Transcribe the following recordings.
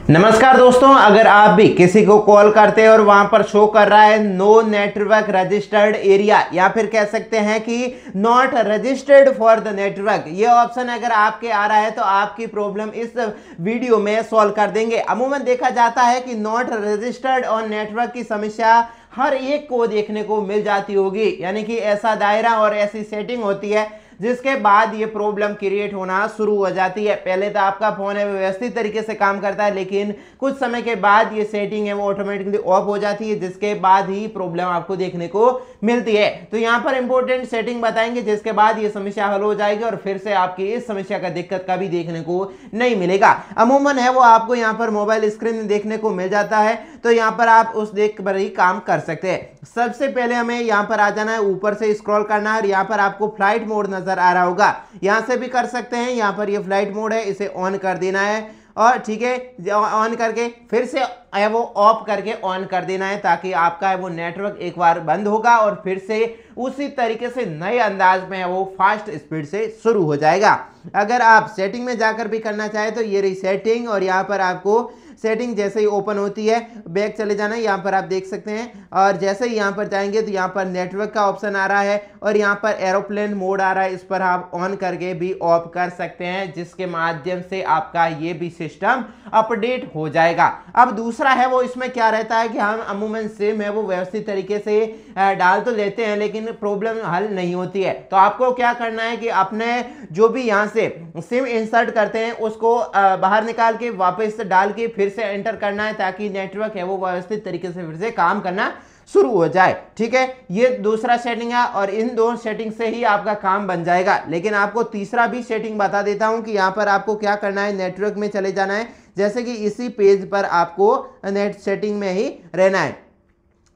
नमस्कार दोस्तों, अगर आप भी किसी को कॉल करते हैं और वहां पर शो कर रहा है नो नेटवर्क रजिस्टर्ड एरिया या फिर कह सकते हैं कि not registered for the network, ये ऑप्शन अगर आपके आ रहा है तो आपकी प्रॉब्लम इस वीडियो में सॉल्व कर देंगे। अमूमन देखा जाता है कि नॉट रजिस्टर्ड ऑन नेटवर्क की समस्या हर एक को देखने को मिल जाती होगी, यानी कि ऐसा दायरा और ऐसी सेटिंग होती है जिसके बाद ये प्रॉब्लम क्रिएट होना शुरू हो जाती है। पहले तो आपका फोन है व्यवस्थित तरीके से काम करता है, लेकिन कुछ समय के बाद ये सेटिंग है वो ऑटोमेटिकली ऑफ हो जाती है, जिसके बाद ही प्रॉब्लम आपको देखने को मिलती है। तो यहाँ पर इंपॉर्टेंट सेटिंग बताएंगे जिसके बाद ये समस्या हल हो जाएगी और फिर से आपकी इस समस्या का दिक्कत कभी देखने को नहीं मिलेगा। अमूमन है वो आपको यहाँ पर मोबाइल स्क्रीन में देखने को मिल जाता है, तो यहाँ पर आप उस देख पर ही काम कर सकते हैं। सबसे पहले हमें यहाँ पर आ जाना है, ऊपर से स्क्रॉल करना है और यहाँ पर आपको फ्लाइट मोड नजर आ रहा होगा, यहां से भी कर सकते हैं। यहां पर ये फ्लाइट मोड है, इसे ऑन कर देना है और ठीक है ऑन करके फिर से वो ऑफ करके ऑन कर देना है, ताकि आपका वो नेटवर्क एक बार बंद होगा और फिर से उसी तरीके से नए अंदाज में वो फास्ट स्पीड से शुरू हो जाएगा। अगर आप सेटिंग में जाकर भी करना चाहे तो ये रही सेटिंग और यहाँ पर आपको सेटिंग जैसे ही ओपन होती है बैक चले जाना है, यहाँ पर आप देख सकते हैं। और जैसे ही यहाँ पर जाएंगे तो यहाँ पर नेटवर्क का ऑप्शन आ रहा है और यहाँ पर एरोप्लेन मोड आ रहा है, इस पर आप ऑन करके भी ऑफ कर सकते हैं, जिसके माध्यम से आपका ये भी सिस्टम अपडेट हो जाएगा। अब दूसरा है वो इसमें क्या रहता है कि हम अमूमन सिम है वो व्यवस्थित तरीके से डाल तो लेते हैं लेकिन प्रॉब्लम हल नहीं होती है। तो आपको क्या करना है कि अपने जो भी यहाँ से सिम इंसर्ट करते हैं उसको बाहर निकाल के वापस डाल के फिर से एंटर करना है, ताकि नेटवर्क है वो व्यवस्थित तरीके से फिर से काम करना शुरू हो जाए। ठीक है, ये दूसरा सेटिंग है और इन दो सेटिंग से ही आपका काम बन जाएगा। लेकिन आपको तीसरा भी सेटिंग बता देता हूं कि यहां पर आपको क्या करना है, नेटवर्क में चले जाना है, जैसे कि इसी पेज पर आपको नेट सेटिंग में ही रहना है।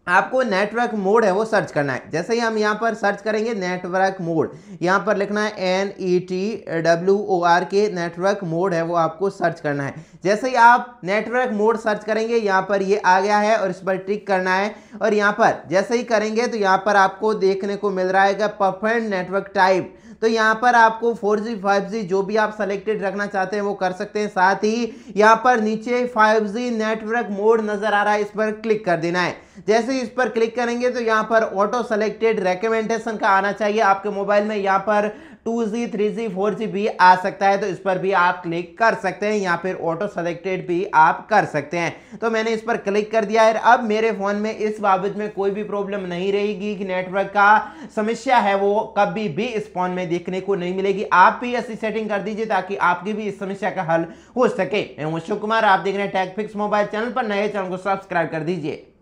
आपको नेटवर्क मोड है वो सर्च करना है। जैसे ही हम यहाँ पर सर्च करेंगे नेटवर्क मोड, यहाँ पर लिखना है NETWORK, नेटवर्क मोड है वो आपको सर्च करना है। जैसे ही आप नेटवर्क मोड सर्च करेंगे यहाँ पर ये आ गया है और इस पर टिक करना है और यहाँ पर जैसे ही करेंगे तो यहाँ पर आपको देखने को मिल रहा है प्रेफर्ड नेटवर्क टाइप। तो यहाँ पर आपको 4G 5G जो भी आप सेलेक्टेड रखना चाहते हैं वो कर सकते हैं। साथ ही यहाँ पर नीचे 5G नेटवर्क मोड नजर आ रहा है, इस पर क्लिक कर देना है। जैसे ही इस पर क्लिक करेंगे तो यहाँ पर ऑटो सेलेक्टेड रिकमेंडेशन का आना चाहिए आपके मोबाइल में। यहाँ पर 2G 3G 4G भी आ सकता है, तो इस पर भी आप क्लिक कर सकते हैं या फिर ऑटो सेलेक्टेड भी आप कर सकते हैं। तो मैंने इस पर क्लिक कर दिया है। अब मेरे फोन में इस बाबत में कोई भी प्रॉब्लम नहीं रहेगी कि नेटवर्क का समस्या है वो कभी भी इस फोन में देखने को नहीं मिलेगी। आप भी ऐसी सेटिंग कर दीजिए ताकि आपकी भी इस समस्या का हल हो सके। मैं हूं शिव कुमार, आप देख रहे हैं टेक फिक्स मोबाइल चैनल पर। नए चैनल को सब्सक्राइब कर दीजिए।